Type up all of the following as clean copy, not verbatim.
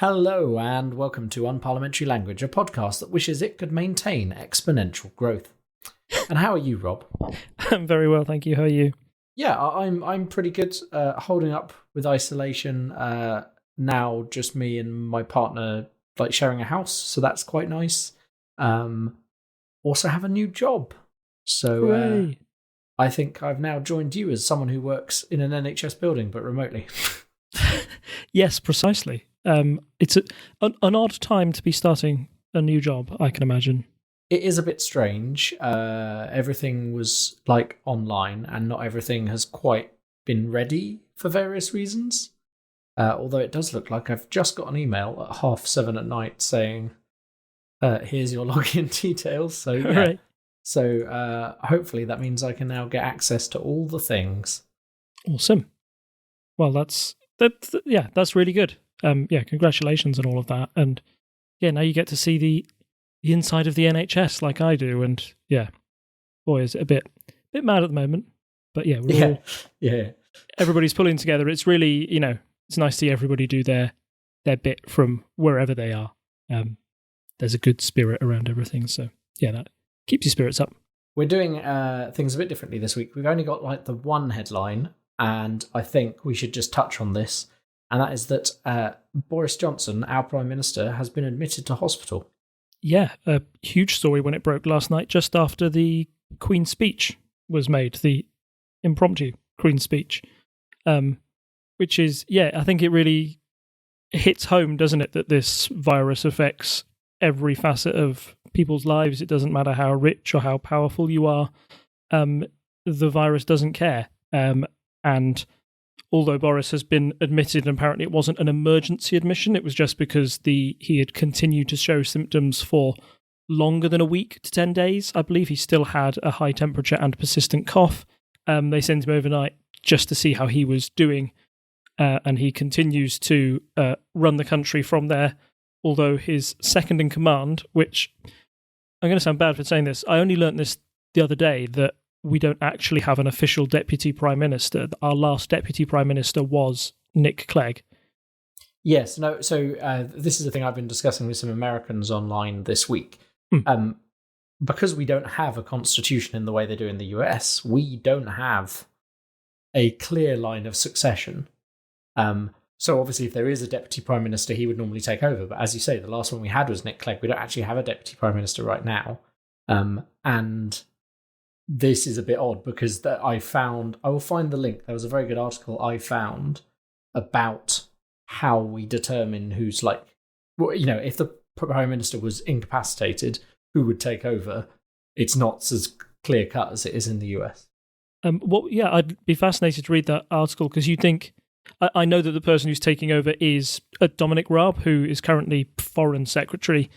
Hello and welcome to Unparliamentary Language, a podcast that wishes it could maintain exponential growth. And how are you, Rob? I'm very well, thank you. How are you? Yeah, I'm pretty good. Holding up with isolation. Now just me and my partner, like sharing a house, so that's quite nice. Also have a new job, so I think I've now joined you as someone who works in an NHS building, but remotely. Yes, precisely. It's an odd time to be starting a new job, I can imagine. It is a bit strange. Everything was like online, and not everything has quite been ready for various reasons. Although it does look like I've just got an email at 7:30 at night saying, "Here's your login details." So yeah. Right. So hopefully that means I can now get access to all the things. Awesome. Well, that's really good. Congratulations on all of that, and yeah, now you get to see the inside of the NHS like I do, and yeah, boy, is it a bit mad at the moment, but yeah, everybody's pulling together. It's really, it's nice to see everybody do their bit from wherever they are. There's a good spirit around everything, so yeah, that keeps your spirits up. We're doing things a bit differently this week. We've only got like the one headline, and I think we should just touch on this. And that is that Boris Johnson, our Prime Minister, has been admitted to hospital. Yeah, a huge story when it broke last night, just after the Queen's speech was made, the impromptu Queen's speech. Which is, I think it really hits home, doesn't it, that this virus affects every facet of people's lives. It doesn't matter how rich or how powerful you are. The virus doesn't care. And although Boris has been admitted, and apparently it wasn't an emergency admission, it was just because he had continued to show symptoms for longer than a week to 10 days. I believe he still had a high temperature and persistent cough. They sent him overnight just to see how he was doing, and he continues to run the country from there, although his second in command, which I'm going to sound bad for saying this, I only learnt this the other day, that we don't actually have an official deputy prime minister. Our last deputy prime minister was Nick Clegg. Yes, no. So this is the thing I've been discussing with some Americans online this week. Because we don't have a constitution in the way they do in the US, we don't have a clear line of succession. So obviously, if there is a deputy prime minister, he would normally take over. But as you say, the last one we had was Nick Clegg. We don't actually have a deputy prime minister right now, and this is a bit odd because I will find the link. There was a very good article I found about how we determine who's if the Prime Minister was incapacitated, who would take over. It's not as clear cut as it is in the US. I'd be fascinated to read that article, because you think, I know that the person who's taking over is Dominic Raab, who is currently Foreign Secretary,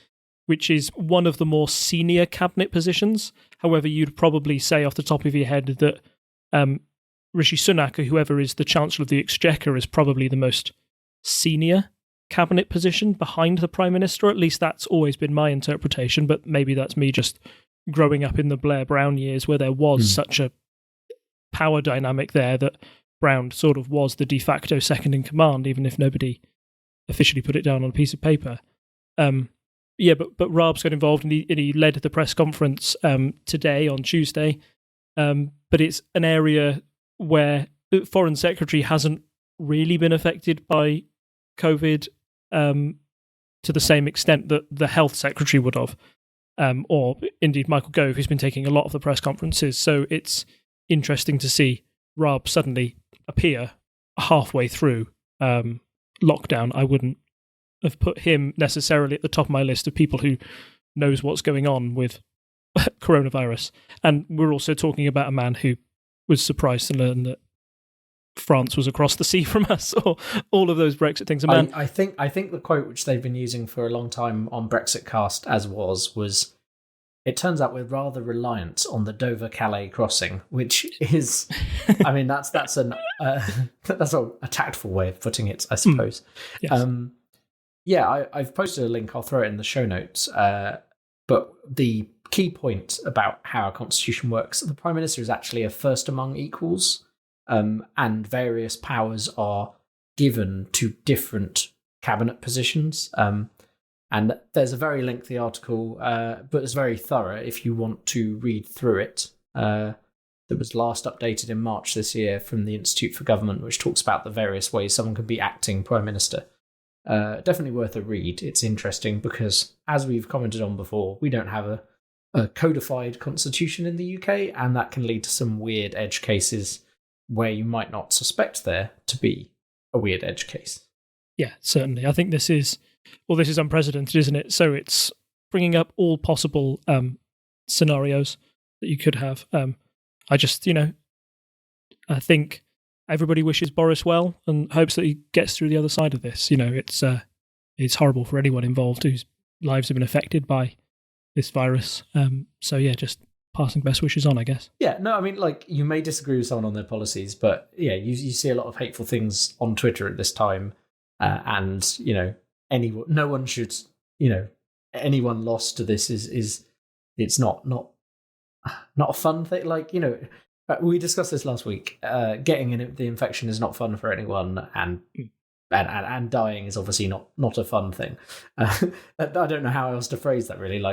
which is one of the more senior cabinet positions. However, you'd probably say off the top of your head that Rishi Sunak, or whoever is the Chancellor of the Exchequer, is probably the most senior cabinet position behind the Prime Minister. At least that's always been my interpretation, but maybe that's me just growing up in the Blair Brown years, where there was such a power dynamic there that Brown sort of was the de facto second in command, even if nobody officially put it down on a piece of paper. But Raab's got involved, and he led the press conference today, on Tuesday. But it's an area where the Foreign Secretary hasn't really been affected by COVID to the same extent that the Health Secretary would have, or indeed Michael Gove, who's been taking a lot of the press conferences. So it's interesting to see Raab suddenly appear halfway through lockdown. I wouldn't have put him necessarily at the top of my list of people who knows what's going on with coronavirus. And we're also talking about a man who was surprised to learn that France was across the sea from us, or all of those Brexit things. I think the quote which they've been using for a long time on Brexitcast was it turns out we're rather reliant on the Dover-Calais crossing, which is, I mean, that's a tactful way of putting it, I suppose. Yes. I've posted a link. I'll throw it in the show notes. But the key point about how our constitution works, the Prime Minister is actually a first among equals, and various powers are given to different cabinet positions. And there's a very lengthy article, but it's very thorough if you want to read through it. That was last updated in March this year from the Institute for Government, which talks about the various ways someone can be acting Prime Minister. Definitely worth a read. It's interesting because, as we've commented on before, we don't have a codified constitution in the UK, and that can lead to some weird edge cases where you might not suspect there to be a weird edge case. Yeah, certainly. I think this is unprecedented, isn't it? So it's bringing up all possible scenarios that you could have. I just, I think everybody wishes Boris well and hopes that he gets through the other side of this. It's horrible for anyone involved whose lives have been affected by this virus. So yeah, just passing best wishes on, I guess. Yeah, no, I mean, you may disagree with someone on their policies, but yeah, you see a lot of hateful things on Twitter at this time, and no one should, anyone lost to this is it's not a fun thing. We discussed this last week. Getting the infection is not fun for anyone, and dying is obviously not a fun thing. I don't know how else to phrase that, really.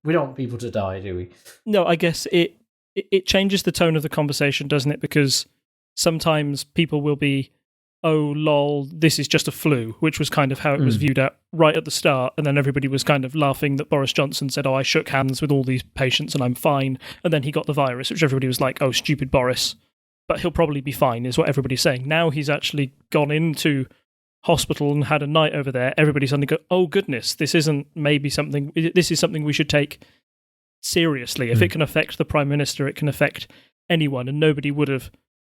We don't want people to die, do we? No, I guess it changes the tone of the conversation, doesn't it? Because sometimes people will be, oh, lol, this is just a flu, which was kind of how it was viewed right at the start. And then everybody was kind of laughing that Boris Johnson said, oh, I shook hands with all these patients and I'm fine. And then he got the virus, which everybody was like, oh, stupid Boris. But he'll probably be fine, is what everybody's saying. Now he's actually gone into hospital and had a night over there. Everybody suddenly go, oh, goodness, this is something we should take seriously. If it can affect the Prime Minister, it can affect anyone. And nobody would have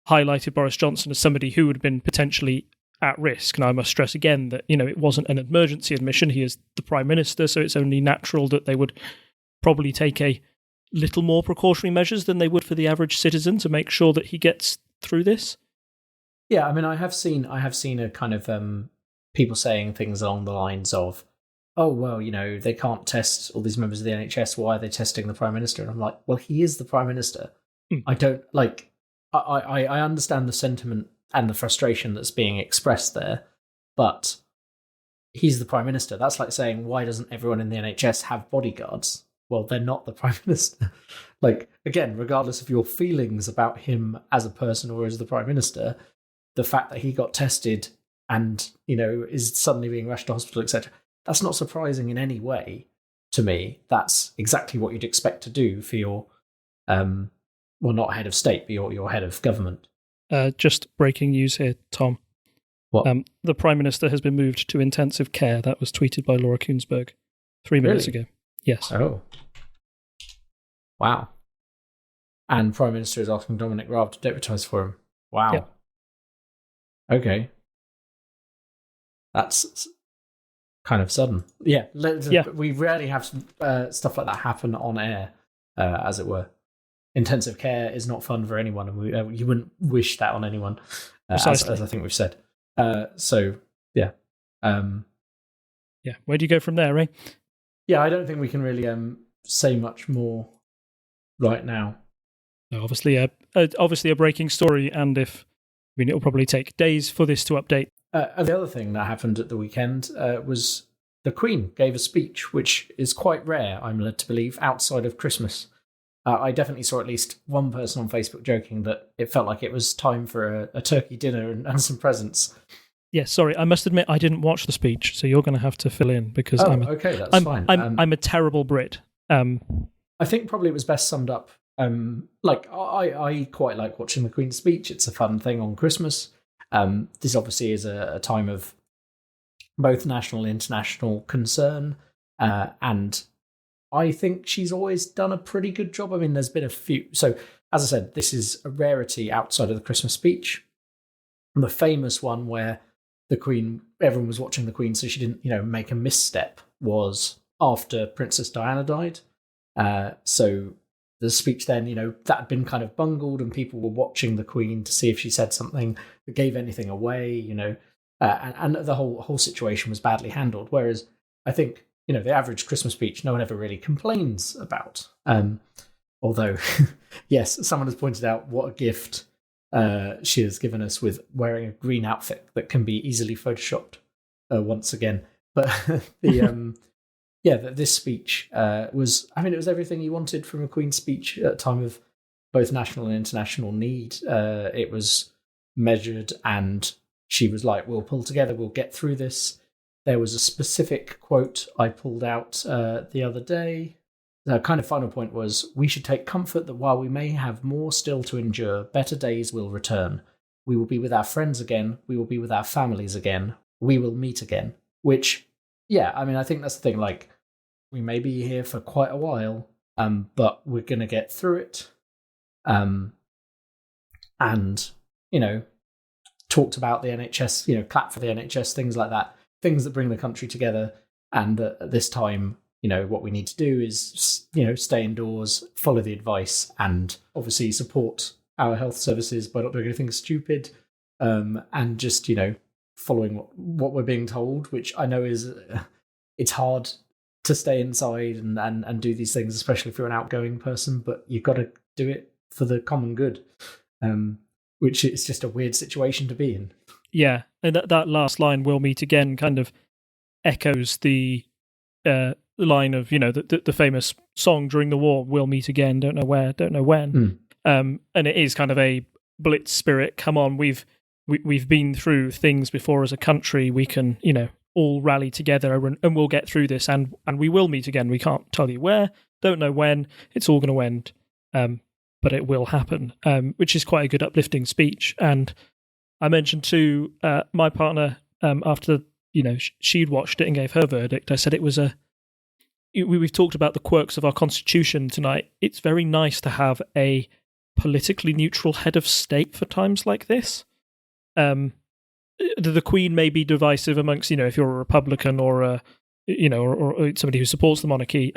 highlighted Boris Johnson as somebody who would have been potentially at risk. And I must stress again that, it wasn't an emergency admission. He is the Prime Minister, so it's only natural that they would probably take a little more precautionary measures than they would for the average citizen to make sure that he gets through this. Yeah, I mean, I have seen a kind of people saying things along the lines of, oh, well, they can't test all these members of the NHS. Why are they testing the Prime Minister? And I'm like, well, he is the Prime Minister. I don't I understand the sentiment and the frustration that's being expressed there, but he's the Prime Minister. That's like saying, why doesn't everyone in the NHS have bodyguards? Well, they're not the Prime Minister. Again, regardless of your feelings about him as a person or as the Prime Minister, the fact that he got tested and, is suddenly being rushed to hospital, etc., that's not surprising in any way to me. That's exactly what you'd expect to do for your well, not head of state, but your head of government. Just breaking news here, Tom. What? The Prime Minister has been moved to intensive care. That was tweeted by Laura Kuenssberg 3 minutes ago. Yes. Oh. Wow. And Prime Minister is asking Dominic Raab to deputise for him. Wow. Yep. Okay. That's kind of sudden. Yeah. We rarely have stuff like that happen on air, as it were. Intensive care is not fun for anyone, and you wouldn't wish that on anyone, as I think we've said. So, yeah. Yeah, where do you go from there, Ray? Yeah, I don't think we can really say much more right now. No, obviously a breaking story, and it'll probably take days for this to update. And the other thing that happened at the weekend was the Queen gave a speech, which is quite rare, I'm led to believe, outside of Christmas. I definitely saw at least one person on Facebook joking that it felt like it was time for a turkey dinner and some presents. Yeah, sorry, I must admit I didn't watch the speech, so you're going to have to fill in because that's fine. I'm a terrible Brit. I think probably it was best summed up. I quite like watching the Queen's speech. It's a fun thing on Christmas. This obviously is a time of both national and international concern, and I think she's always done a pretty good job. I mean, there's been a few. So, as I said, this is a rarity outside of the Christmas speech. And the famous one where the Queen, everyone was watching the Queen, so she didn't, make a misstep, was after Princess Diana died. So the speech then, that had been kind of bungled, and people were watching the Queen to see if she said something that gave anything away, and the whole situation was badly handled. Whereas I think, the average Christmas speech, no one ever really complains about. Although, yes, someone has pointed out what a gift she has given us with wearing a green outfit that can be easily photoshopped. once again. But this speech was, I mean, it was everything you wanted from a Queen's speech at a time of both national and international need. It was measured, and she was like, we'll pull together, we'll get through this. There was a specific quote I pulled out the other day. The kind of final point was, we should take comfort that while we may have more still to endure, better days will return. We will be with our friends again. We will be with our families again. We will meet again. Which, yeah, I mean, I think that's the thing. Like, we may be here for quite a while, but we're going to get through it. And, you know, talked about the NHS, you know, clap for the NHS, things like that. Things that bring the country together. And at this time, you know, what we need to do is, you know, stay indoors, follow the advice, and obviously support our health services by not doing anything stupid, and just, you know, following what we're being told, which I know is, it's hard to stay inside and do these things, especially if you're an outgoing person, but you've got to do it for the common good, which is just a weird situation to be in. Yeah, and that last line, "we'll meet again," kind of echoes the line of, you know, the famous song during the war, "We'll meet again, don't know where, don't know when." And it is kind of a blitz spirit. Come on, we've been through things before as a country. We can, you know, all rally together and we'll get through this, and we will meet again. We can't tell you where, don't know when. It's all going to end, but it will happen, which is quite a good uplifting speech. And I mentioned to my partner after, you know, she'd watched it and gave her verdict, I said it was we've talked about the quirks of our constitution tonight. It's very nice to have a politically neutral head of state for times like this. The Queen may be divisive amongst, you know, if you're a Republican or you know, or somebody who supports the monarchy.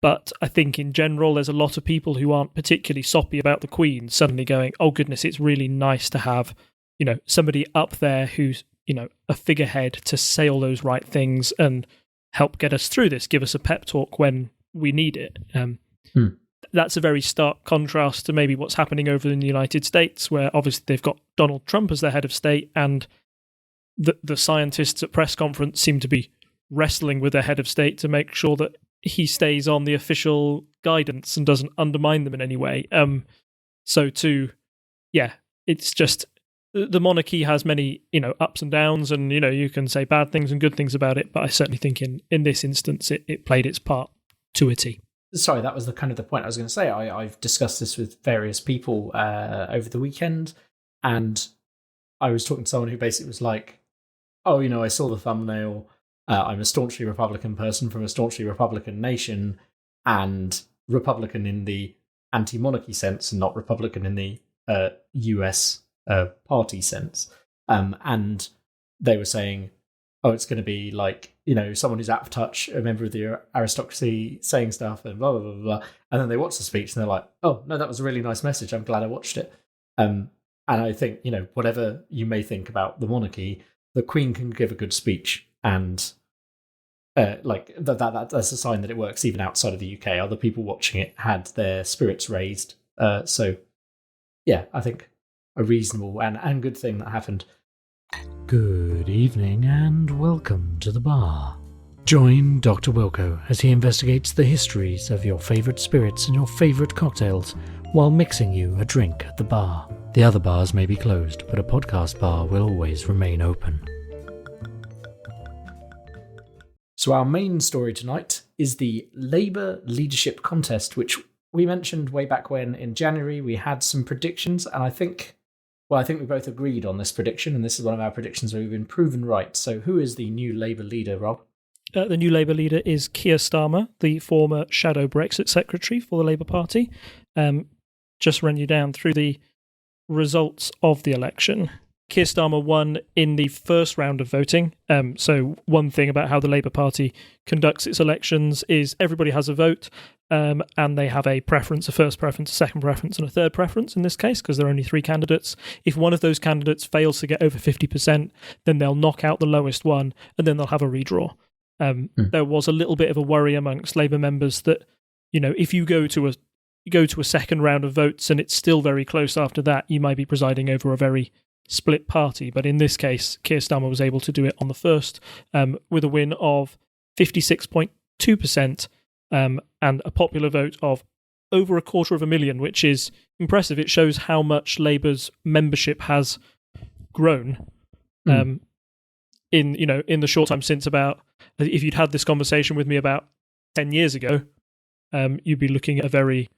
But I think in general, there's a lot of people who aren't particularly soppy about the Queen suddenly going, oh goodness, it's really nice to have, you know, somebody up there who's, you know, a figurehead to say all those right things and help get us through this, give us a pep talk when we need it. That's a very stark contrast to maybe what's happening over in the United States, where obviously they've got Donald Trump as their head of state, and the scientists at press conference seem to be wrestling with their head of state to make sure that he stays on the official guidance and doesn't undermine them in any way. It's just the monarchy has many, you know, ups and downs, and, you know, you can say bad things and good things about it, but I certainly think in this instance it played its part to a T. Sorry, that was the point I was going to say. I've discussed this with various people over the weekend, and I was talking to someone who basically was like, oh, you know, I saw the thumbnail. I'm a staunchly Republican person from a staunchly Republican nation, and Republican in the anti-monarchy sense and not Republican in the US party sense. And they were saying, oh, it's going to be like, you know, someone who's out of touch, a member of the aristocracy saying stuff and blah, blah, blah, blah. And then they watch the speech and they're like, oh, no, that was a really nice message. I'm glad I watched it. And I think, you know, whatever you may think about the monarchy, the Queen can give a good speech, and that's a sign that it works even outside of the UK. Other people watching it had their spirits raised. So, yeah, I think a reasonable and good thing that happened. Good evening and welcome to the bar. Join Dr. Wilko as he investigates the histories of your favourite spirits and your favourite cocktails while mixing you a drink at the bar. The other bars may be closed, but a podcast bar will always remain open. So our main story tonight is the Labour leadership contest, which we mentioned way back when in January. We had some predictions, and I think we both agreed on this prediction, and this is one of our predictions where we've been proven right. So who is the new Labour leader, Rob? The new Labour leader is Keir Starmer, the former shadow Brexit secretary for the Labour Party. Just run you down through the results of the election. Keir Starmer won in the first round of voting. So one thing about how the Labour Party conducts its elections is everybody has a vote, and they have a preference, a first preference, a second preference, and a third preference in this case, because there are only three candidates. If one of those candidates fails to get over 50%, then they'll knock out the lowest one, and then they'll have a redraw. There was a little bit of a worry amongst Labour members that, you know, if you go to a second round of votes and it's still very close after that, you might be presiding over a very split party. But in this case, Keir Starmer was able to do it on the first with a win of 56.2% and a popular vote of over 250,000, which is impressive. It shows how much Labour's membership has grown in the short time since. About, if you'd had this conversation with me about 10 years ago, you'd be looking at a very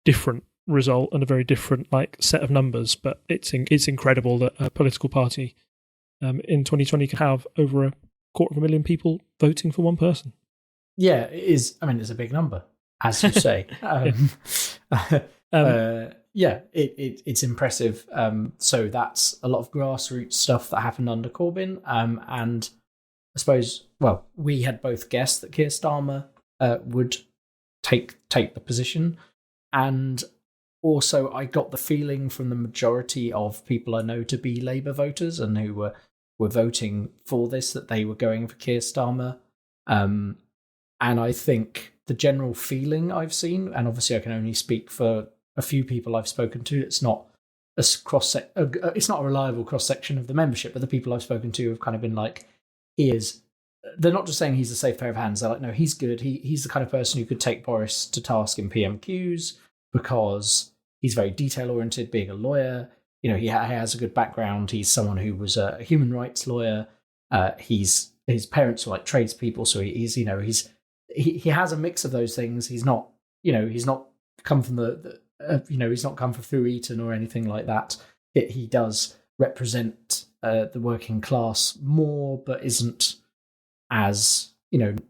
different result and a very different set of numbers. But it's incredible that a political party in 2020 can have over 250,000 people voting for one person. Yeah, it is. I mean, it's a big number, as you say. It's impressive. So that's a lot of grassroots stuff that happened under Corbyn. And I suppose, we had both guessed that Keir Starmer would take the position. And also, I got the feeling from the majority of people I know to be Labour voters and who were voting for this, that they were going for Keir Starmer. And I think the general feeling I've seen, and obviously I can only speak for a few people I've spoken to, it's not it's not a reliable cross section of the membership, but the people I've spoken to have kind of been like, they're not just saying he's a safe pair of hands. They're like, no, he's good. He's the kind of person who could take Boris to task in PMQs because he's very detail oriented, being a lawyer. He has a good background. He's someone who was a human rights lawyer. His parents were like tradespeople, so he has a mix of those things. He's not come from he's not come from through Eton or anything like that. He does represent the working class more, but isn't as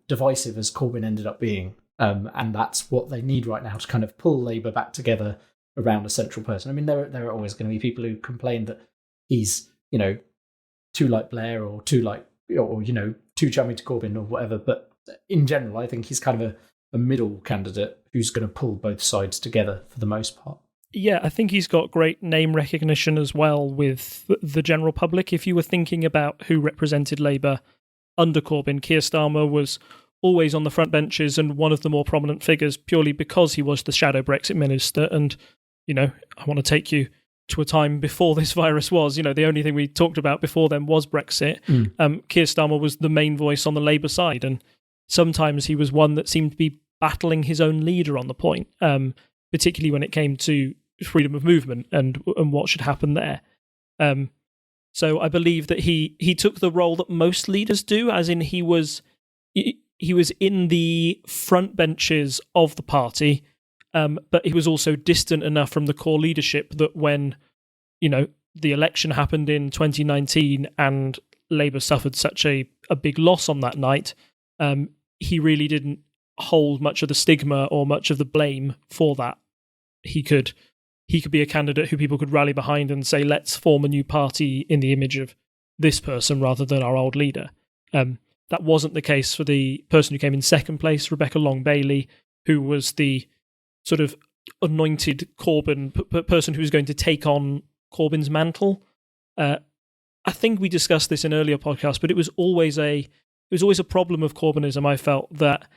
divisive as Corbyn ended up being. And that's what they need right now to kind of pull Labour back together around a central person. I mean, there are always going to be people who complain that he's too like Blair or too chummy to Corbyn or whatever, but in general, I think he's kind of a middle candidate who's going to pull both sides together for the most part. Yeah, I think he's got great name recognition as well with the general public. If you were thinking about who represented Labour under Corbyn, Keir Starmer was always on the front benches and one of the more prominent figures purely because he was the shadow Brexit minister. And, I want to take you to a time before this virus was, the only thing we talked about before then was Brexit. Keir Starmer was the main voice on the Labour side, and sometimes he was one that seemed to be battling his own leader on the point, particularly when it came to freedom of movement and what should happen there. So I believe that he took the role that most leaders do, as in he was in the front benches of the party, but he was also distant enough from the core leadership that when the election happened in 2019 and Labour suffered such a big loss on that night, he really didn't hold much of the stigma or much of the blame for that. He could be a candidate who people could rally behind and say, let's form a new party in the image of this person rather than our old leader. That wasn't the case for the person who came in second place, Rebecca Long-Bailey, who was the sort of anointed Corbyn person who was going to take on Corbyn's mantle. I think we discussed this in earlier podcasts, but it was always a problem of Corbynism. I felt that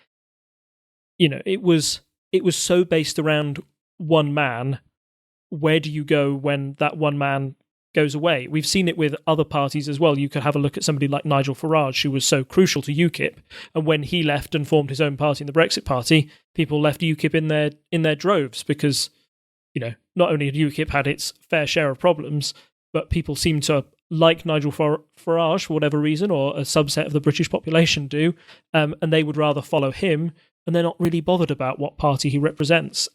it was so based around one man. Where do you go when that one man goes away? We've seen it with other parties as well. You could have a look at somebody like Nigel Farage, who was so crucial to UKIP, and when he left and formed his own party in the Brexit Party, people left UKIP in their droves because not only had UKIP had its fair share of problems, but people seemed to like Nigel Farage for whatever reason, or a subset of the British population do, and they would rather follow him, and they're not really bothered about what party he represents.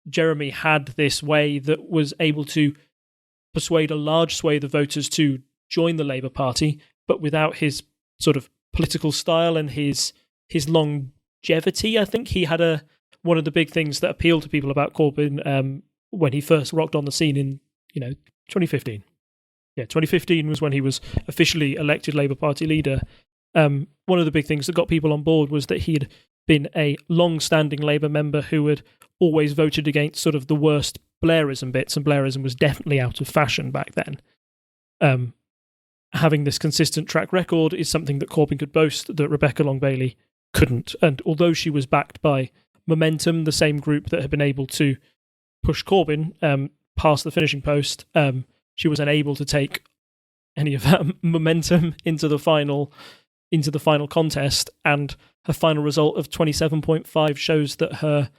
Jeremy had this way that was able to persuade a large swathe of voters to join the Labour Party, but without his sort of political style and his longevity. I think he had one of the big things that appealed to people about Corbyn when he first rocked on the scene in 2015. Yeah, 2015 was when he was officially elected Labour Party leader. One of the big things that got people on board was that he'd been a long-standing Labour member who had always voted against sort of the worst Blairism bits, and Blairism was definitely out of fashion back then. Having this consistent track record is something that Corbyn could boast that Rebecca Long-Bailey couldn't. And although she was backed by Momentum, the same group that had been able to push Corbyn past the finishing post, she was unable to take any of that momentum into the final contest, and her final result of 27.5 shows that her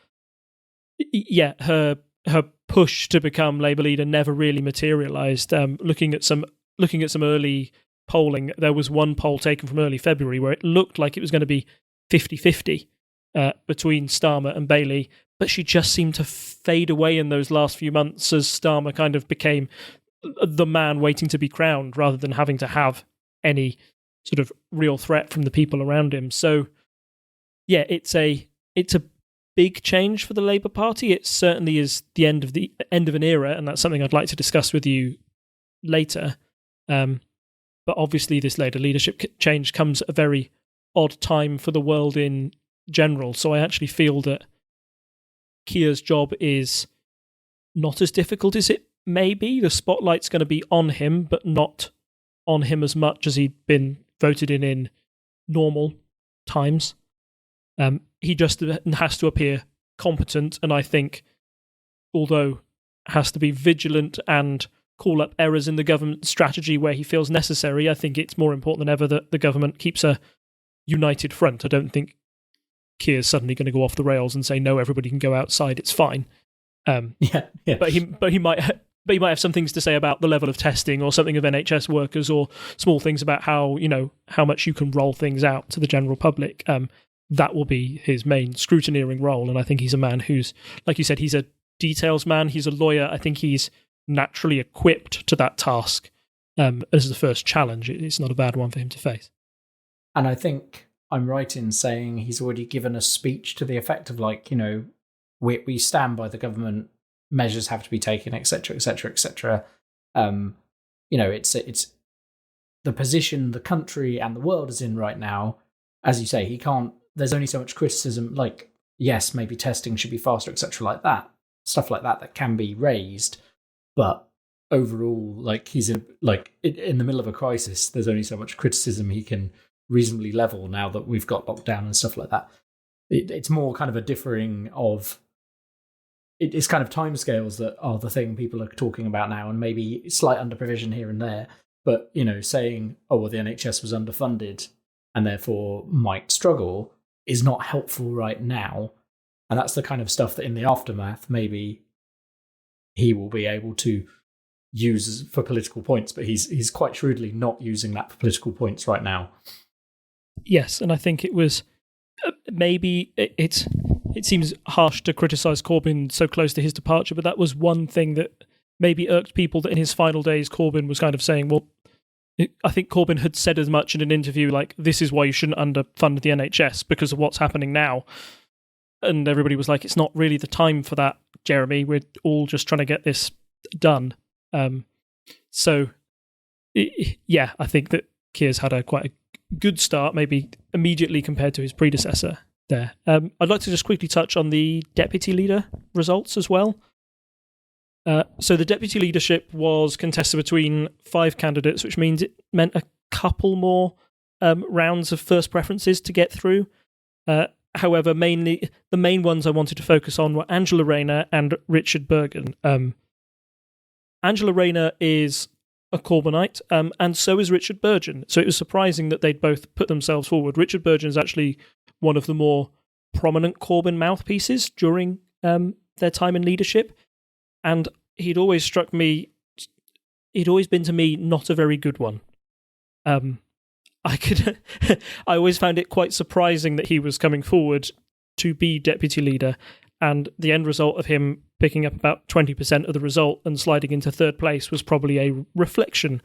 push to become Labour leader never really materialised. Looking at some early polling, there was one poll taken from early February where it looked like it was going to be 50-50 between Starmer and Bailey, but she just seemed to fade away in those last few months as Starmer kind of became the man waiting to be crowned rather than having to have any sort of real threat from the people around him. So, yeah, it's a big change for the Labour Party. It certainly is the end of an era, and that's something I'd like to discuss with you later. But obviously, this later leadership change comes at a very odd time for the world in general. So I actually feel that Keir's job is not as difficult as it may be. The spotlight's going to be on him, but not on him as much as he'd been voted in normal times. He just has to appear competent, and I think, although has to be vigilant and call up errors in the government strategy where he feels necessary, I think it's more important than ever that the government keeps a united front. I don't think Keir's suddenly going to go off the rails and say, no, everybody can go outside, it's fine. Yeah. But he might have some things to say about the level of testing or something of NHS workers, or small things about how much you can roll things out to the general public. That will be his main scrutineering role, and I think he's a man who's, like you said, he's a details man, he's a lawyer. I think he's naturally equipped to that task as the first challenge. It's not a bad one for him to face. And I think I'm right in saying he's already given a speech to the effect of, like, we stand by the government, measures have to be taken, etc., etc., etc. It's the position the country and the world is in right now. As you say, he can't. There's only so much criticism. Like, yes, maybe testing should be faster, etc., like that, stuff like that can be raised. But overall, like, he's in the middle of a crisis. There's only so much criticism he can reasonably level now that we've got lockdown and stuff like that. It's more kind of a differing of. It's kind of timescales that are the thing people are talking about now, and maybe slight underprovision here and there. But, saying, oh, well, the NHS was underfunded and therefore might struggle is not helpful right now. And that's the kind of stuff that in the aftermath, maybe he will be able to use for political points, but he's quite shrewdly not using that for political points right now. Yes, and I think it was maybe it seems harsh to criticise Corbyn so close to his departure, but that was one thing that maybe irked people, that in his final days Corbyn was kind of saying, well, I think Corbyn had said as much in an interview, like, this is why you shouldn't underfund the NHS because of what's happening now. And everybody was like, it's not really the time for that, Jeremy. We're all just trying to get this done. So, I think that Keir's had quite a good start, maybe immediately compared to his predecessor there. I'd like to just quickly touch on the deputy leader results as well. So the deputy leadership was contested between 5 candidates, which means it meant a couple more rounds of first preferences to get through. However, the main ones I wanted to focus on were Angela Rayner and Richard Bergen. Angela Rayner is a Corbynite, and so is Richard Bergen. So it was surprising that they'd both put themselves forward. Richard Bergen is actually one of the more prominent Corbyn mouthpieces during their time in leadership, and he'd always been to me not a very good one. I always found it quite surprising that he was coming forward to be deputy leader, and the end result of him picking up about 20% of the result and sliding into third place was probably a reflection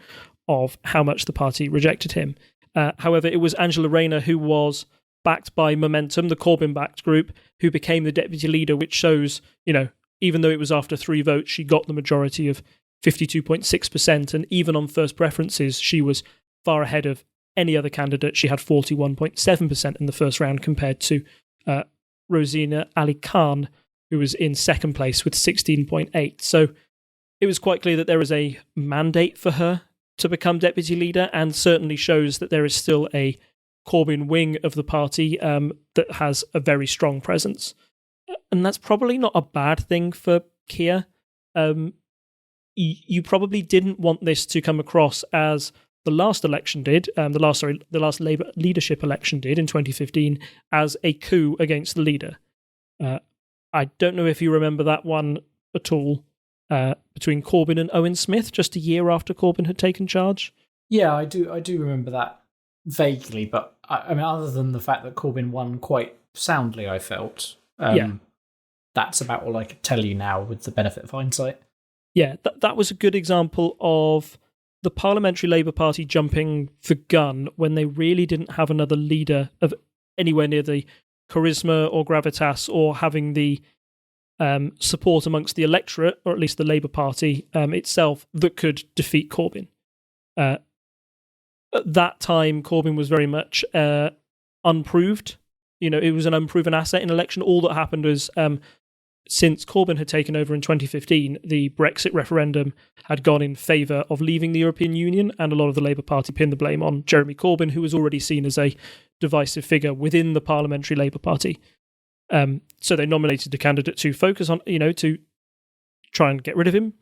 of how much the party rejected him. However, it was Angela Rayner who was backed by Momentum, the Corbyn-backed group, who became the deputy leader, which shows, even though it was after 3 votes, she got the majority of 52.6%, and even on first preferences, she was far ahead of any other candidate. She had 41.7% in the first round compared to Rosina Ali Khan, who was in second place with 16.8%. So it was quite clear that there is a mandate for her to become deputy leader, and certainly shows that there is still a Corbyn wing of the party that has a very strong presence. And that's probably not a bad thing for Keir. you probably didn't want this to come across as the last election did, the last Labour leadership election did in 2015, as a coup against the leader. I don't know if you remember that one at all, between Corbyn and Owen Smith, just a year after Corbyn had taken charge. Yeah, I do remember that vaguely, but I mean, other than the fact that Corbyn won quite soundly, I felt. That's about all I could tell you now with the benefit of hindsight. Yeah, that was a good example of the Parliamentary Labour Party jumping the gun when they really didn't have another leader of anywhere near the charisma or gravitas or having the support amongst the electorate, or at least the Labour Party itself, that could defeat Corbyn. At that time, Corbyn was very much unproved. It was an unproven asset in election. All that happened was, since Corbyn had taken over in 2015, the Brexit referendum had gone in favour of leaving the European Union, and a lot of the Labour Party pinned the blame on Jeremy Corbyn, who was already seen as a divisive figure within the Parliamentary Labour Party. So they nominated a candidate to focus on, to try and get rid of him.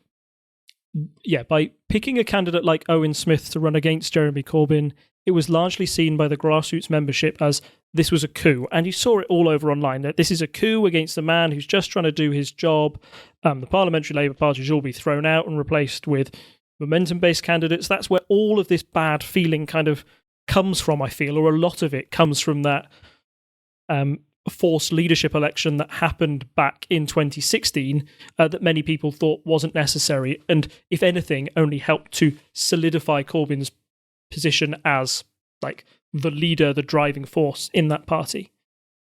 Yeah, by picking a candidate like Owen Smith to run against Jeremy Corbyn, it was largely seen by the grassroots membership as this was a coup. And you saw it all over online, that this is a coup against a man who's just trying to do his job. The Parliamentary Labour Party should all be thrown out and replaced with momentum-based candidates. That's where all of this bad feeling kind of comes from, I feel, or a lot of it comes from that forced leadership election that happened back in 2016 that many people thought wasn't necessary, and if anything only helped to solidify Corbyn's position as like the leader, the driving force in that party.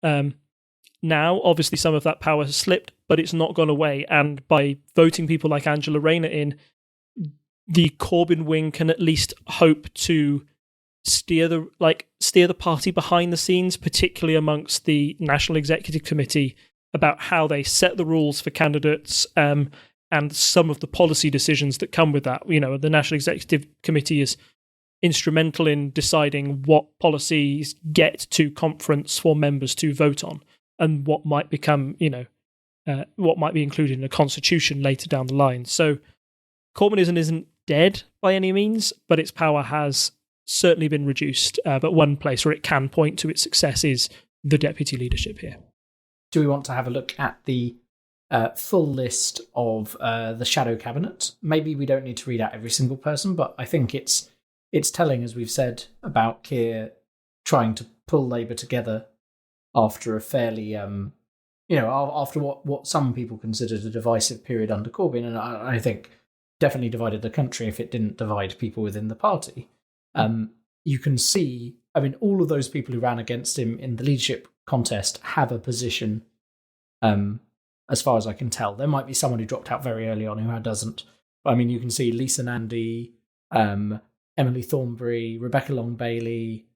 Now obviously some of that power has slipped, but it's not gone away, and by voting people like Angela Rayner in, the Corbyn wing can at least hope to steer the party behind the scenes, particularly amongst the National Executive Committee, about how they set the rules for candidates and some of the policy decisions that come with that. The National Executive Committee is instrumental in deciding what policies get to conference for members to vote on, and what might become, what might be included in a constitution later down the line. So Corbynism isn't dead by any means, but its power has certainly been reduced, but one place where it can point to its success is the deputy leadership here. Do we want to have a look at the full list of the shadow cabinet? Maybe we don't need to read out every single person, but I think it's telling, as we've said, about Keir trying to pull Labour together after a fairly, after what some people considered a divisive period under Corbyn, and I think definitely divided the country if it didn't divide people within the party. You can see, all of those people who ran against him in the leadership contest have a position, as far as I can tell. There might be someone who dropped out very early on who doesn't. But, you can see Lisa Nandy, Emily Thornberry, Rebecca Long-Bailey,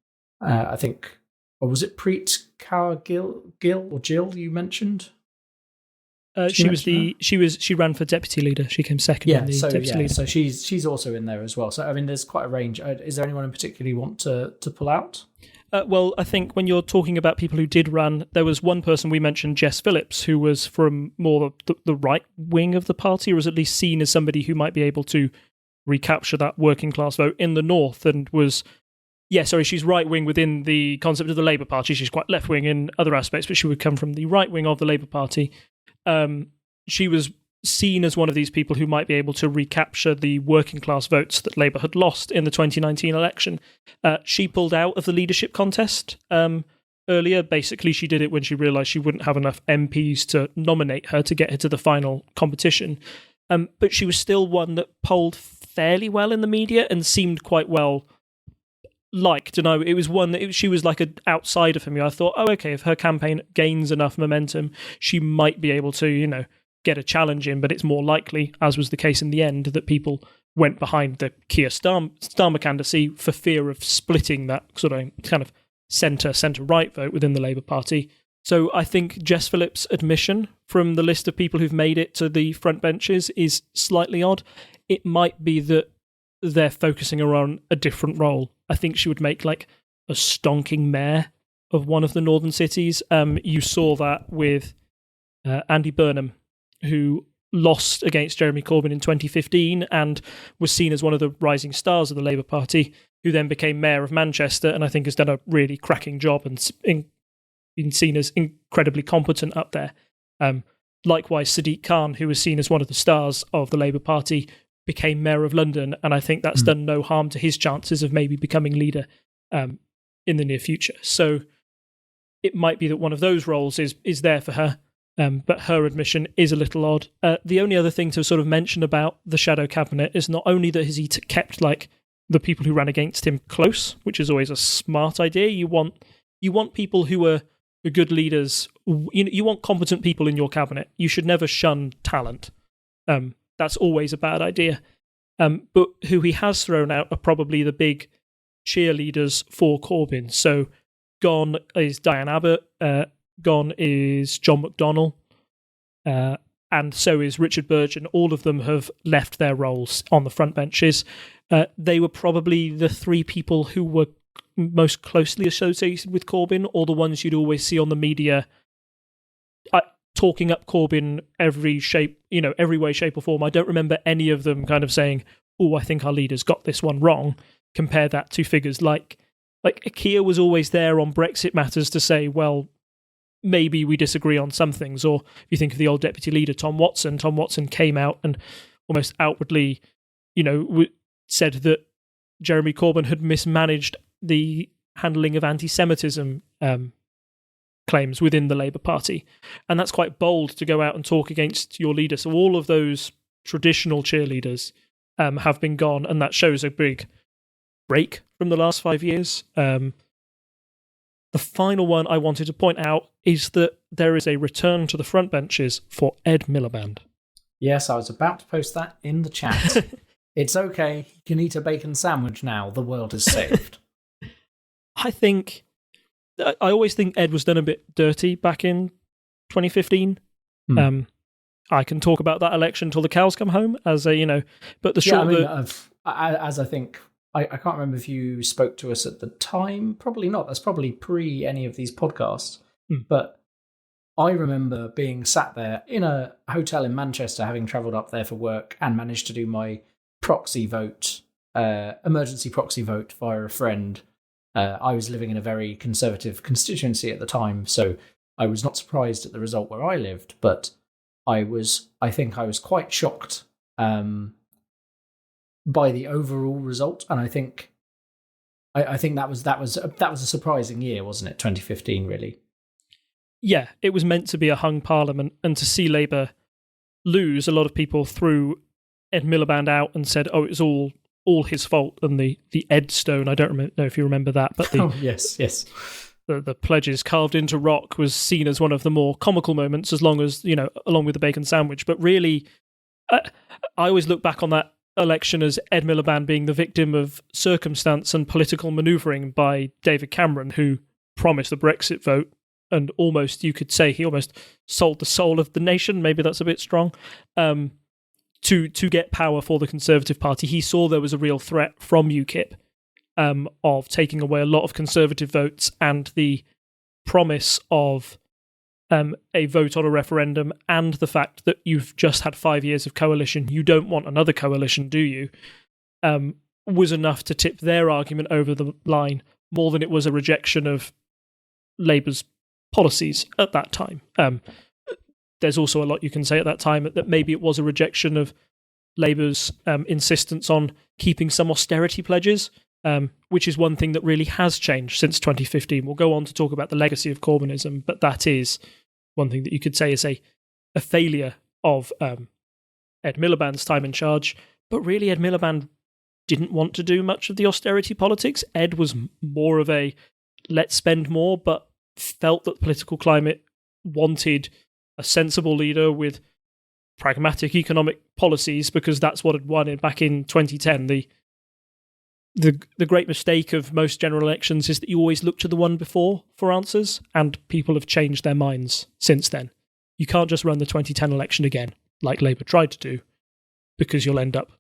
I think, or was it Preet Kaur Gill you mentioned? She ran for deputy leader. She came second in the deputy leader. So she's also in there as well. So there's quite a range. Is there anyone in particular you want to pull out? Well, I think when you're talking about people who did run, there was one person we mentioned, Jess Phillips, who was from more the right wing of the party, or was at least seen as somebody who might be able to recapture that working class vote in the north, and was she's right wing within the concept of the Labour Party. She's quite left wing in other aspects, but she would come from the right wing of the Labour Party. She was seen as one of these people who might be able to recapture the working class votes that Labour had lost in the 2019 election. She pulled out of the leadership contest earlier. Basically, she did it when she realised she wouldn't have enough MPs to nominate her to get her to the final competition. But she was still one that polled fairly well in the media and seemed quite well liked. And it was one that she was like an outsider for me. I thought, if her campaign gains enough momentum, she might be able to, get a challenge in, but it's more likely, as was the case in the end, that people went behind the Keir Starmer candidacy for fear of splitting that sort of kind of centre-right vote within the Labour Party. So I think Jess Phillips' admission from the list of people who've made it to the front benches is slightly odd. It might be that they're focusing her on a different role. I think she would make like a stonking mayor of one of the northern cities. You saw that with Andy Burnham, who lost against Jeremy Corbyn in 2015 and was seen as one of the rising stars of the Labour Party, who then became Mayor of Manchester and I think has done a really cracking job and been seen as incredibly competent up there. Likewise, Sadiq Khan, who was seen as one of the stars of the Labour Party, became Mayor of London, and I think that's done no harm to his chances of maybe becoming leader in the near future. So it might be that one of those roles is there for her, but her admission is a little odd. The only other thing to sort of mention about the shadow cabinet is not only that has he kept like the people who ran against him close, which is always a smart idea. You want people who are good leaders. You want competent people in your cabinet. You should never shun talent. That's always a bad idea. But who he has thrown out are probably the big cheerleaders for Corbyn. So gone is Diane Abbott, gone is John McDonnell, and so is Richard Burgon. All of them have left their roles on the front benches. They were probably the three people who were most closely associated with Corbyn, or the ones you'd always see on the media talking up Corbyn every way, shape or form. I don't remember any of them kind of saying, "Oh, I think our leaders got this one wrong." Compare that to figures like Keir was always there on Brexit matters to say, well, maybe we disagree on some things. Or if you think of the old deputy leader, Tom Watson came out and almost outwardly, said that Jeremy Corbyn had mismanaged the handling of anti-Semitism claims within the Labour Party. And that's quite bold to go out and talk against your leader. So all of those traditional cheerleaders have been gone, and that shows a big break from the last 5 years. The final one I wanted to point out is that there is a return to the front benches for Ed Miliband. Yes, I was about to post that in the chat. It's okay. You can eat a bacon sandwich now. The world is saved. I always think Ed was done a bit dirty back in 2015. I can talk about that election till the cows come home, but the short. I can't remember if you spoke to us at the time. Probably not. That's probably pre any of these podcasts. But I remember being sat there in a hotel in Manchester, having travelled up there for work and managed to do my proxy vote, emergency proxy vote via a friend. I was living in a very conservative constituency at the time, so I was not surprised at the result where I lived, but I think I was quite shocked by the overall result, and I think that was a surprising year, wasn't it? 2015, really. Yeah, it was meant to be a hung parliament, and to see Labour lose, a lot of people threw Ed Miliband out and said, "Oh, it's all his fault." And the Ed Stone, I don't know if you remember that, but yes. The pledges carved into rock was seen as one of the more comical moments, along with the bacon sandwich. But really, I always look back on that election as Ed Miliband being the victim of circumstance and political manoeuvring by David Cameron, who promised the Brexit vote, and you could say he almost sold the soul of the nation. Maybe that's a bit strong. To get power for the Conservative Party. He saw there was a real threat from UKIP of taking away a lot of Conservative votes, and the promise of a vote on a referendum, and the fact that you've just had 5 years of coalition, you don't want another coalition, do you? Was enough to tip their argument over the line more than it was a rejection of Labour's policies at that time. There's also a lot you can say at that time that maybe it was a rejection of Labour's insistence on keeping some austerity pledges, which is one thing that really has changed since 2015. We'll go on to talk about the legacy of Corbynism, but that is one thing that you could say is a failure of Ed Miliband's time in charge. But really, Ed Miliband didn't want to do much of the austerity politics. Ed was more of a let's spend more, but felt that the political climate wanted a sensible leader with pragmatic economic policies, because that's what had won it back in 2010. The great mistake of most general elections is that you always look to the one before for answers, and people have changed their minds since then. You can't just run the 2010 election again, like Labour tried to do, because you'll end up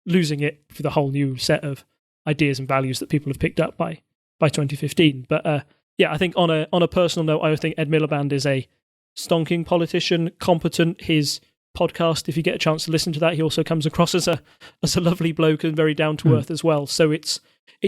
losing it for the whole new set of ideas and values that people have picked up by 2015. But I think on a personal note, I think Ed Miliband is a stonking politician, competent. His podcast. If you get a chance to listen to that, he also comes across as a lovely bloke and very down to earth as well. So it's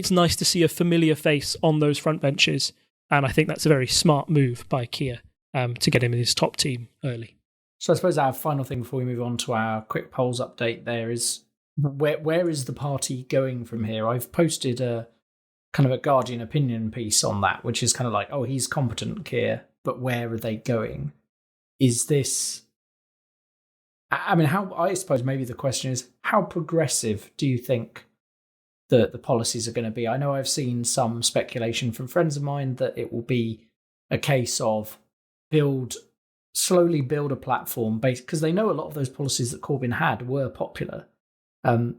nice to see a familiar face on those front benches, and I think that's a very smart move by Keir to get him in his top team early. So I suppose our final thing before we move on to our quick polls update there is where is the party going from here? I've posted a kind of a Guardian opinion piece on that, which is kind of like, oh, he's competent, Keir, but where are they going? Is this... I mean, I suppose maybe the question is, how progressive do you think the policies are going to be? I know I've seen some speculation from friends of mine that it will be a case of slowly build a platform based, because they know a lot of those policies that Corbyn had were popular.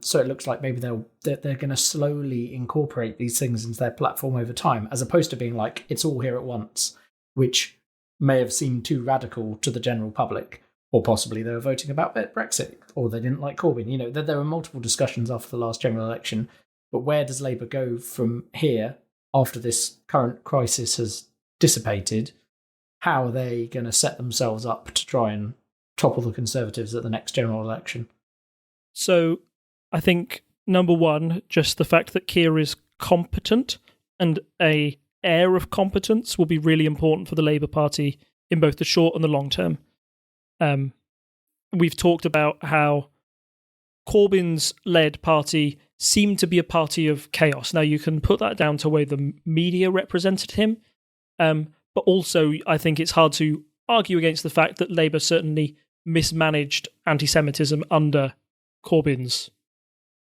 So it looks like maybe they're going to slowly incorporate these things into their platform over time, as opposed to being like, it's all here at once, which may have seemed too radical to the general public, or possibly they were voting about Brexit, or they didn't like Corbyn. You know, there were multiple discussions after the last general election, but where does Labour go from here after this current crisis has dissipated? How are they going to set themselves up to try and topple the Conservatives at the next general election? So I think, number one, just the fact that Keir is competent and a air of competence will be really important for the Labour Party in both the short and the long term. We've talked about how Corbyn's led party seemed to be a party of chaos. Now, you can put that down to the way the media represented him, but also I think it's hard to argue against the fact that Labour certainly mismanaged anti-Semitism under Corbyn's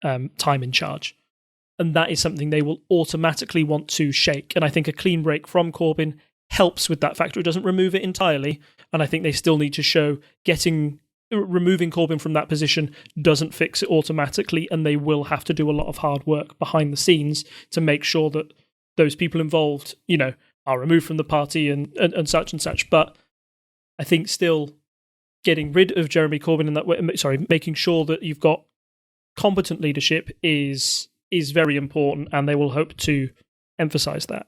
time in charge. And that is something they will automatically want to shake. And I think a clean break from Corbyn helps with that factor. It doesn't remove it entirely. And I think they still need to show removing Corbyn from that position doesn't fix it automatically. And they will have to do a lot of hard work behind the scenes to make sure that those people involved, are removed from the party and such and such. But I think still getting rid of Jeremy Corbyn in that way, making sure that you've got competent leadership is very important, and they will hope to emphasise that.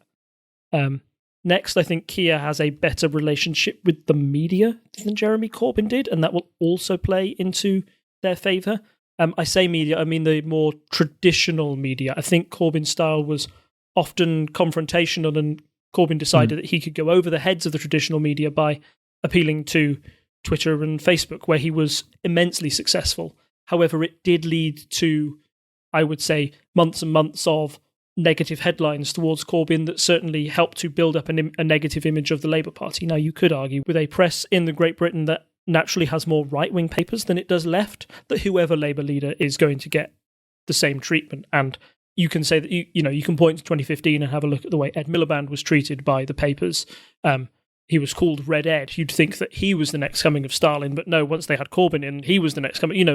Next, I think Keir has a better relationship with the media than Jeremy Corbyn did, and that will also play into their favour. I say media, I mean the more traditional media. I think Corbyn's style was often confrontational, and Corbyn decided that he could go over the heads of the traditional media by appealing to Twitter and Facebook, where he was immensely successful. However, it did lead to, I would say, months and months of negative headlines towards Corbyn that certainly helped to build up a negative image of the Labour Party. Now, you could argue with a press in the Great Britain that naturally has more right-wing papers than it does left, that whoever Labour leader is going to get the same treatment. And you can say that, you can point to 2015 and have a look at the way Ed Miliband was treated by the papers. He was called Red Ed. You'd think that he was the next coming of Stalin, but no, once they had Corbyn in, he was the next coming.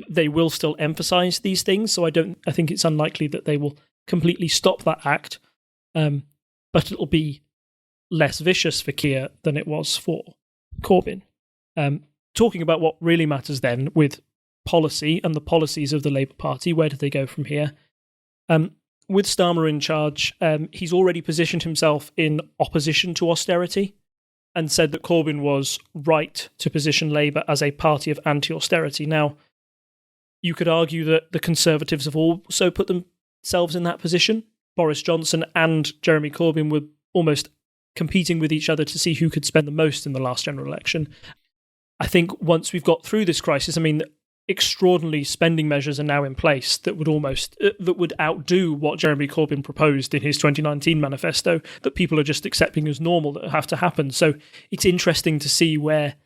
They will still emphasise these things, so I think it's unlikely that they will completely stop that act, but it'll be less vicious for Keir than it was for Corbyn. Talking about what really matters then with policy and the policies of the Labour Party, where do they go from here? With Starmer in charge, he's already positioned himself in opposition to austerity and said that Corbyn was right to position Labour as a party of anti-austerity. Now, you could argue that the Conservatives have also put themselves in that position. Boris Johnson and Jeremy Corbyn were almost competing with each other to see who could spend the most in the last general election. I think once we've got through this crisis, extraordinary spending measures are now in place that would outdo what Jeremy Corbyn proposed in his 2019 manifesto, that people are just accepting as normal, that have to happen. So it's interesting to see where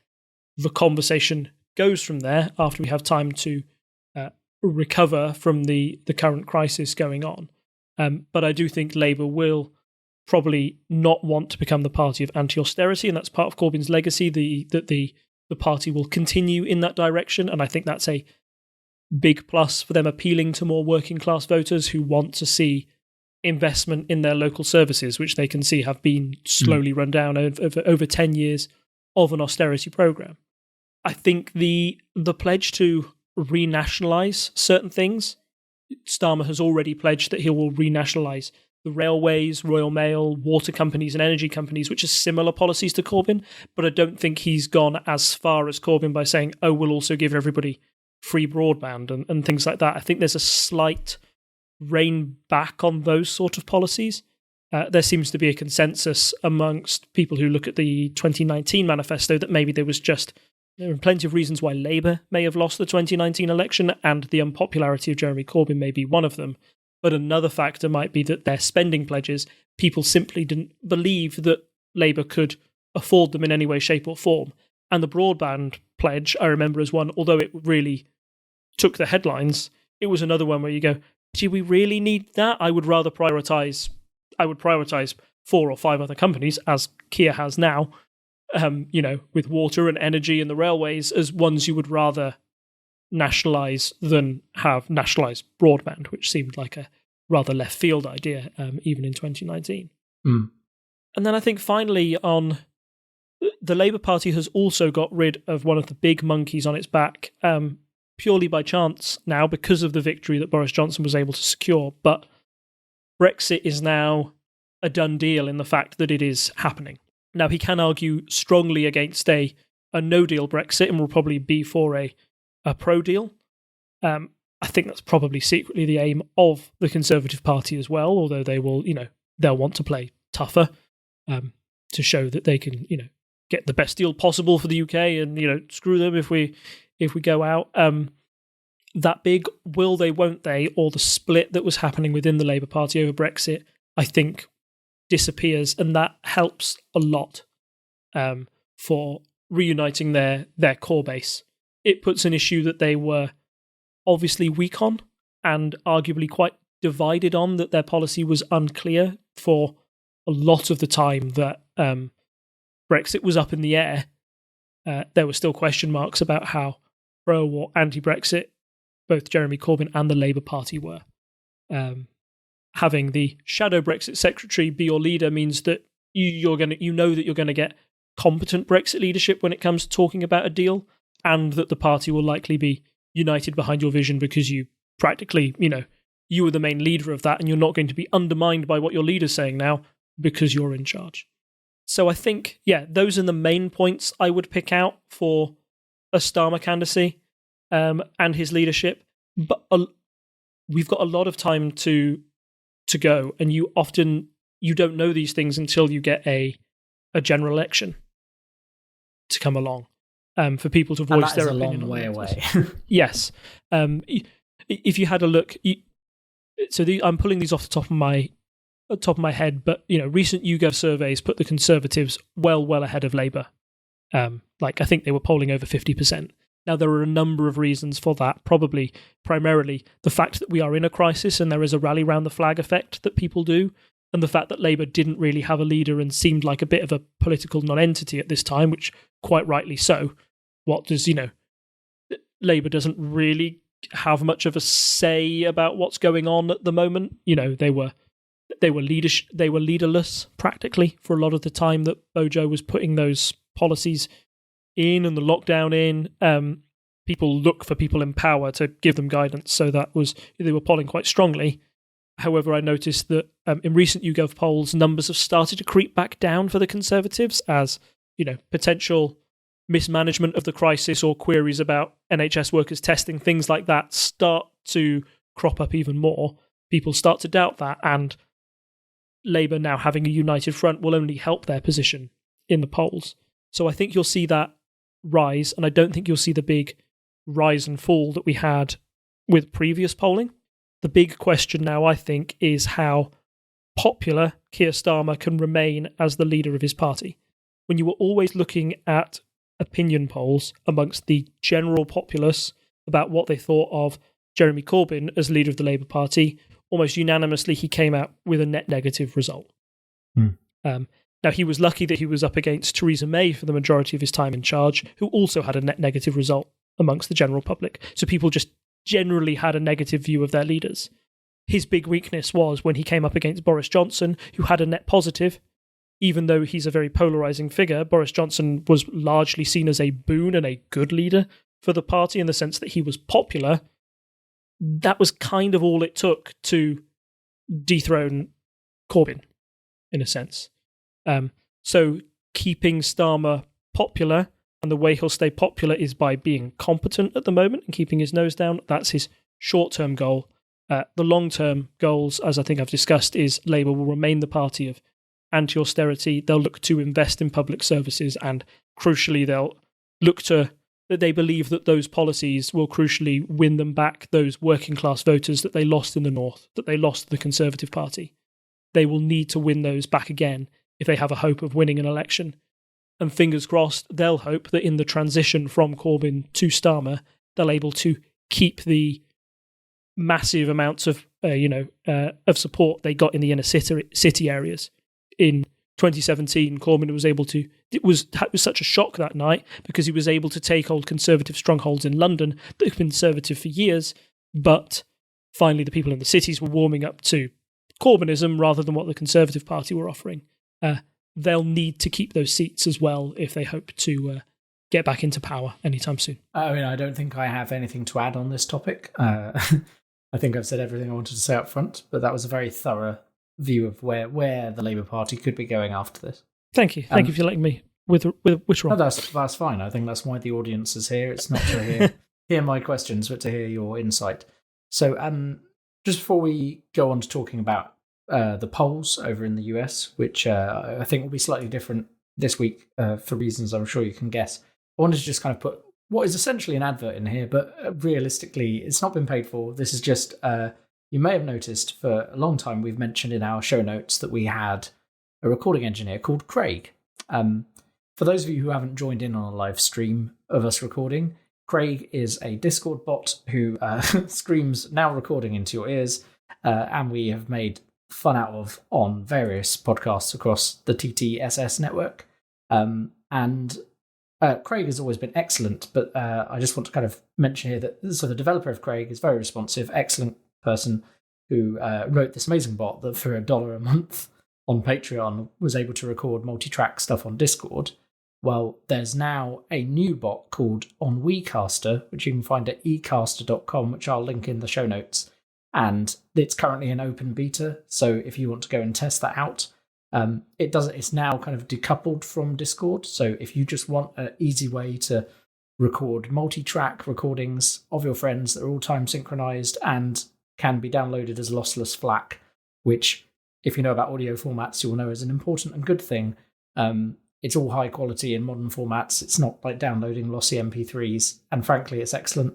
the conversation goes from there after we have time to recover from the current crisis going on. But I do think Labour will probably not want to become the party of anti-austerity, and that's part of Corbyn's legacy, that the party will continue in that direction, and I think that's a big plus for them, appealing to more working class voters who want to see investment in their local services, which they can see have been slowly run down over 10 years of an austerity programme. I think the pledge to renationalise certain things, Starmer has already pledged that he will renationalise the railways, Royal Mail, water companies and energy companies, which are similar policies to Corbyn, but I don't think he's gone as far as Corbyn by saying, oh, we'll also give everybody free broadband and things like that. I think there's a slight rein back on those sort of policies. There seems to be a consensus amongst people who look at the 2019 manifesto that maybe there are plenty of reasons why Labour may have lost the 2019 election, and the unpopularity of Jeremy Corbyn may be one of them. But another factor might be that their spending pledges, people simply didn't believe that Labour could afford them in any way, shape or form. And the broadband pledge, I remember as one, although it really took the headlines, it was another one where you go, do we really need that? I would prioritise 4 or 5 other companies, as Kia has now, with water and energy and the railways, as ones you would rather nationalise than have nationalised broadband, which seemed like a rather left field idea, even in 2019. Mm. And then I think finally on the Labour Party has also got rid of one of the big monkeys on its back, purely by chance now because of the victory that Boris Johnson was able to secure. But Brexit is now a done deal in the fact that it is happening. Now, he can argue strongly against a no-deal Brexit and will probably be for a pro-deal. I think that's probably secretly the aim of the Conservative Party as well, although they will, they'll want to play tougher to show that they can, get the best deal possible for the UK and, screw them if we go out. That big, will they, won't they, or the split that was happening within the Labour Party over Brexit, I think disappears, and that helps a lot for reuniting their core base. It puts an issue that they were obviously weak on and arguably quite divided on, that their policy was unclear for a lot of the time that Brexit was up in the air. There were still question marks about how pro or anti-Brexit both Jeremy Corbyn and the Labour Party were. Having the shadow Brexit secretary be your leader means that you're going to get competent Brexit leadership when it comes to talking about a deal, and that the party will likely be united behind your vision because you practically, you were the main leader of that, and you're not going to be undermined by what your leader's saying now because you're in charge. So I think, those are the main points I would pick out for a Starmer candidacy and his leadership. But we've got a lot of time to go, and you don't know these things until you get a general election to come along for people to voice their opinion. And that is a long way away. Yes. If you had a look, I'm pulling these off the top of my head, but recent YouGov surveys put the Conservatives well ahead of Labour. I think they were polling over 50%. Now, there are a number of reasons for that, probably primarily the fact that we are in a crisis and there is a rally round the flag effect that people do, and the fact that Labour didn't really have a leader and seemed like a bit of a political non-entity at this time, which quite rightly so. Labour doesn't really have much of a say about what's going on at the moment. They were leaderless practically for a lot of the time that Bojo was putting those policies in and the lockdown in. People look for people in power to give them guidance, so they were polling quite strongly. However, I noticed that in recent YouGov polls, numbers have started to creep back down for the Conservatives as potential mismanagement of the crisis or queries about NHS workers testing, things like that, start to crop up even more. People start to doubt that, and Labour now having a united front will only help their position in the polls. So I think you'll see that rise, and I don't think you'll see the big rise and fall that we had with previous polling. The big question now, I think, is how popular Keir Starmer can remain as the leader of his party. When you were always looking at opinion polls amongst the general populace about what they thought of Jeremy Corbyn as leader of the Labour Party, almost unanimously he came out with a net negative result. Now, he was lucky that he was up against Theresa May for the majority of his time in charge, who also had a net negative result amongst the general public. So people just generally had a negative view of their leaders. His big weakness was when he came up against Boris Johnson, who had a net positive. Even though he's a very polarising figure, Boris Johnson was largely seen as a boon and a good leader for the party in the sense that he was popular. That was kind of all it took to dethrone Corbyn, in a sense. So keeping Starmer popular, and the way he'll stay popular is by being competent at the moment and keeping his nose down. That's his short-term goal. The long-term goals, as I think I've discussed, is Labour will remain the party of anti-austerity. They'll look to invest in public services, and crucially, they'll look to that they believe that those policies will crucially win them back those working-class voters that they lost in the North, that they lost to the Conservative Party. They will need to win those back again if they have a hope of winning an election. And fingers crossed, they'll hope that in the transition from Corbyn to Starmer, they're able to keep the massive amounts of support they got in the inner city areas. In 2017, Corbyn was able to. It was such a shock that night because he was able to take old Conservative strongholds in London that have been Conservative for years, but finally the people in the cities were warming up to Corbynism rather than what the Conservative Party were offering. They'll need to keep those seats as well if they hope to get back into power anytime soon. I mean, I don't think I have anything to add on this topic. I think I've said everything I wanted to say up front, but that was a very thorough view of where the Labour Party could be going after this. Thank you. Thank you for letting me with which one. No, that's fine. I think that's why the audience is here. It's not to hear my questions, but to hear your insight. So, just before we go on to talking about the polls over in the US, which I think will be slightly different this week for reasons I'm sure you can guess, I wanted to just kind of put what is essentially an advert in here, but realistically, it's not been paid for. This is just, you may have noticed for a long time we've mentioned in our show notes that we had a recording engineer called Craig. For those of you who haven't joined in on a live stream of us recording, Craig is a Discord bot who screams "now recording" into your ears, and we have made fun out of on various podcasts across the TTSS network. And Craig has always been excellent, but I just want to kind of mention here that the developer of Craig is very responsive, excellent person who wrote this amazing bot that for $1 a month on Patreon was able to record multi-track stuff on Discord. Well, there's now a new bot called Ennuicastr, which you can find at ecaster.com, which I'll link in the show notes. And it's currently in open beta, so if you want to go and test that out, it's now kind of decoupled from Discord. So if you just want an easy way to record multi-track recordings of your friends that are all time synchronized and can be downloaded as lossless FLAC, which, if you know about audio formats, you'll know is an important and good thing. It's all high quality in modern formats. It's not like downloading lossy MP3s, and frankly, it's excellent.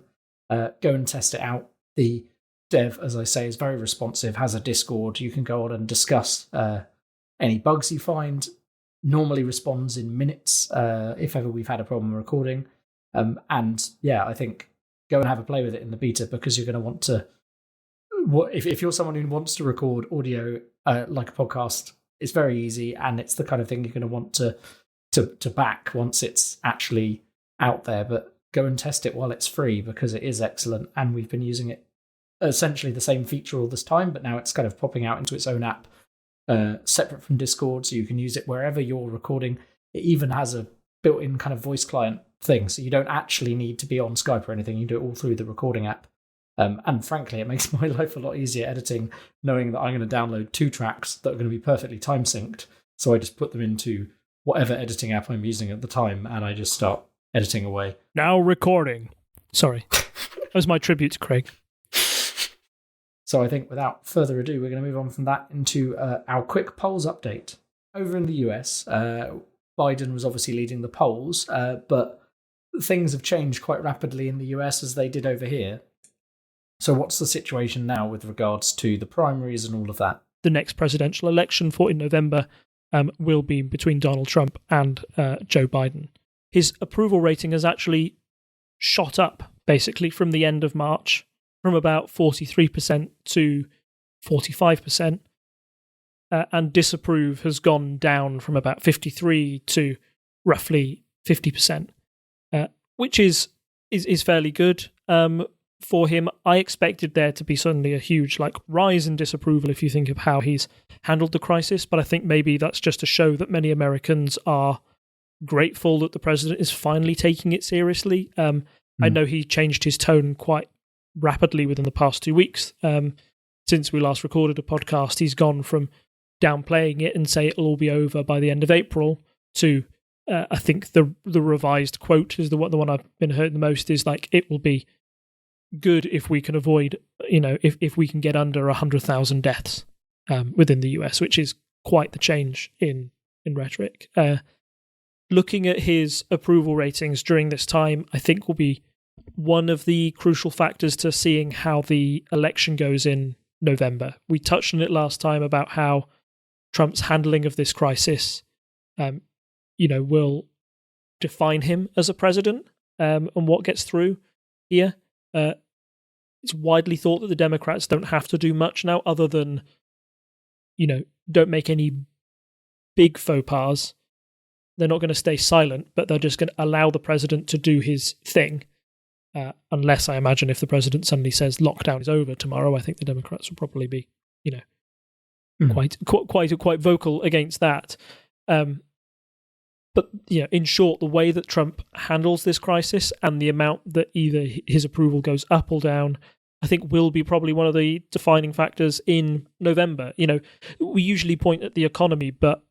Go and test it out. The dev, as I say, is very responsive, has a Discord. You can go on and discuss any bugs you find. Normally responds in minutes if ever we've had a problem recording. And yeah, I think go and have a play with it in the beta, because you're going to want to. If you're someone who wants to record audio like a podcast, it's very easy, and it's the kind of thing you're going to want to back once it's actually out there. But go and test it while it's free, because it is excellent, and we've been using it essentially the same feature all this time, but now it's kind of popping out into its own app, separate from Discord, so you can use it wherever you're recording. It even has a built-in kind of voice client thing, so you don't actually need to be on Skype or anything. You do it all through the recording app. And frankly, it makes my life a lot easier editing, knowing that I'm going to download 2 tracks that are going to be perfectly time synced. So I just put them into whatever editing app I'm using at the time, and I just start editing away. Now recording. Sorry. That was my tribute to Craig. So I think without further ado, we're going to move on from that into our quick polls update. Over in the US, Biden was obviously leading the polls, but things have changed quite rapidly in the US as they did over here. So what's the situation now with regards to the primaries and all of that? The next presidential election in November will be between Donald Trump and Joe Biden. His approval rating has actually shot up, basically, from the end of March, from about 43% to 45%. And disapprove has gone down from about 53 to roughly 50%, which is fairly good. For him, I expected there to be suddenly a huge rise in disapproval if you think of how he's handled the crisis, but I think maybe that's just to show that many Americans are grateful that the president is finally taking it seriously. I know he changed his tone quite rapidly within the past 2 weeks. Since we last recorded a podcast, he's gone from downplaying it and say it'll all be over by the end of April, to I think the revised quote is the one I've been heard the most, is like, it will be good if we can avoid, if we can get under 100,000 deaths within the US, which is quite the change in rhetoric. Looking at his approval ratings during this time, I think will be one of the crucial factors to seeing how the election goes in November. We touched on it last time about how Trump's handling of this crisis, will define him as a president, and what gets through here. It's widely thought that the Democrats don't have to do much now, other than, don't make any big faux pas. They're not going to stay silent, but they're just going to allow the president to do his thing. Unless, I imagine, if the president suddenly says lockdown is over tomorrow, I think the Democrats will probably be, quite vocal against that. But in short, the way that Trump handles this crisis and the amount that either his approval goes up or down, I think will be probably one of the defining factors in November. We usually point at the economy, but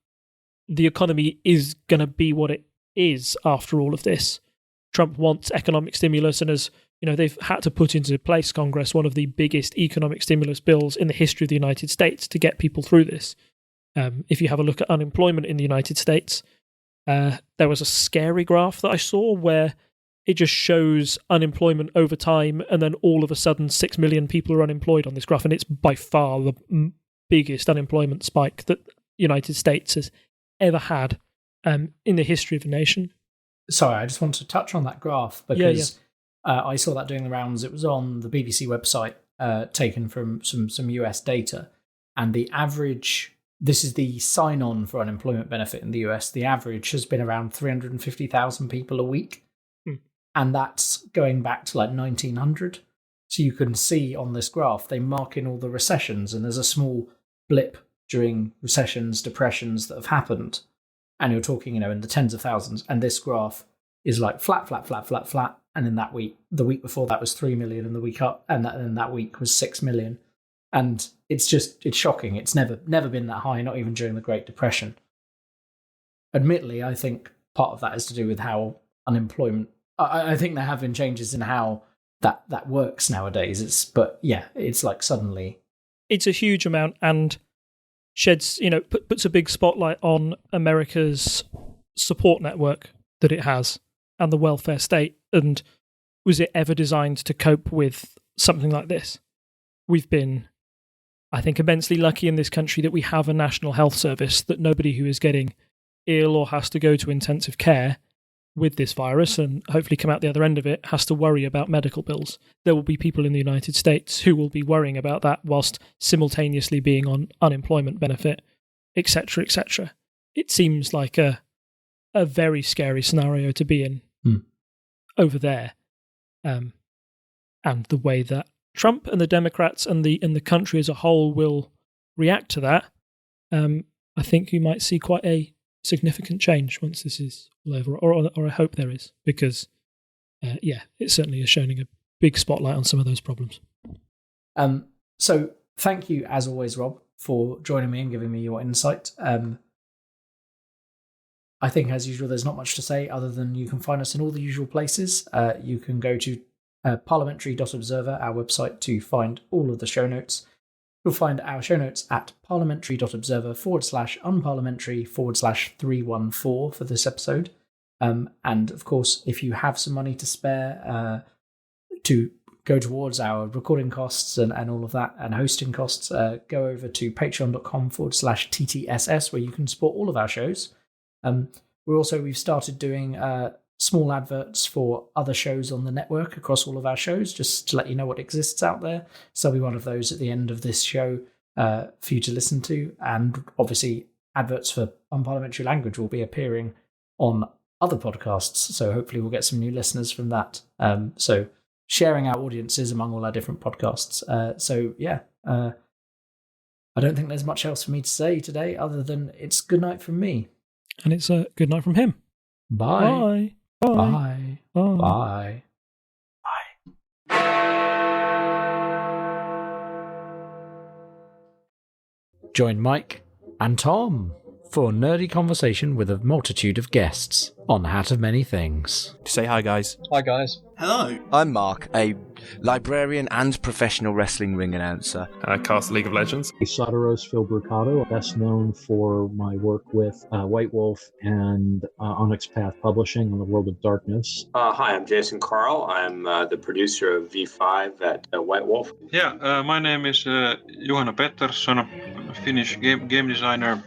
the economy is going to be what it is after all of this. Trump wants economic stimulus, and as they've had to put into place, Congress, one of the biggest economic stimulus bills in the history of the United States to get people through this. If you have a look at unemployment in the United States, there was a scary graph that I saw where it just shows unemployment over time, and then all of a sudden 6 million people are unemployed on this graph, and it's by far the biggest unemployment spike that the United States has ever had in the history of the nation. Sorry, I just want to touch on that graph because I saw that doing the rounds. It was on the BBC website, taken from some US data, and the average, this is the sign-on for unemployment benefit in the US, the average has been around 350,000 people a week, and that's going back to like 1900. So you can see on this graph, they mark in all the recessions, and there's a small blip during recessions, depressions that have happened. And you're talking, in the tens of thousands. And this graph is like flat. And in that week, the week before that was 3 million, and the week up, and that week was 6 million. And it's shocking. It's never been that high, not even during the Great Depression. Admittedly, I think part of that is to do with how unemployment, I think there have been changes in how that works nowadays. It's like suddenly. It's a huge amount, and sheds, puts a big spotlight on America's support network that it has and the welfare state. And was it ever designed to cope with something like this? We've been, I think, immensely lucky in this country that we have a national health service, that nobody who is getting ill or has to go to intensive care with this virus and hopefully come out the other end of it has to worry about medical bills. There will be people in the United States who will be worrying about that whilst simultaneously being on unemployment benefit, etc., etc. It seems like a very scary scenario to be in over there. And the way that Trump and the Democrats and the country as a whole will react to that, I think you might see quite a significant change once this is all over, or I hope there is, because it certainly is shining a big spotlight on some of those problems. So thank you, as always, Rob, for joining me and giving me your insight. I think, as usual, there's not much to say other than you can find us in all the usual places. You can go to parliamentary.observer, our website, to find all of the show notes. You'll find our show notes at parliamentary.observer/unparliamentary/314 for this episode. And of course, if you have some money to spare to go towards our recording costs and all of that, and hosting costs, go over to patreon.com/TTSS, where you can support all of our shows. We've started doing small adverts for other shows on the network across all of our shows, just to let you know what exists out there. So there'll be one of those at the end of this show for you to listen to. And obviously, adverts for Unparliamentary Language will be appearing on other podcasts. So hopefully we'll get some new listeners from that. So sharing our audiences among all our different podcasts. I don't think there's much else for me to say today other than it's good night from me. And it's a good night from him. Bye. Bye. Bye. Bye. Bye. Bye. Join Mike And Tom, for nerdy conversation with a multitude of guests on Hat of Many Things. Say hi, guys. Hi, guys. Hello. I'm Mark, a librarian and professional wrestling ring announcer. I cast League of Legends. Soteros Philbricato, best known for my work with White Wolf and Onyx Path Publishing on the World of Darkness. Hi, I'm Jason Carl. I'm the producer of V5 at White Wolf. Yeah, my name is Johanna Pettersson, I'm a Finnish game designer.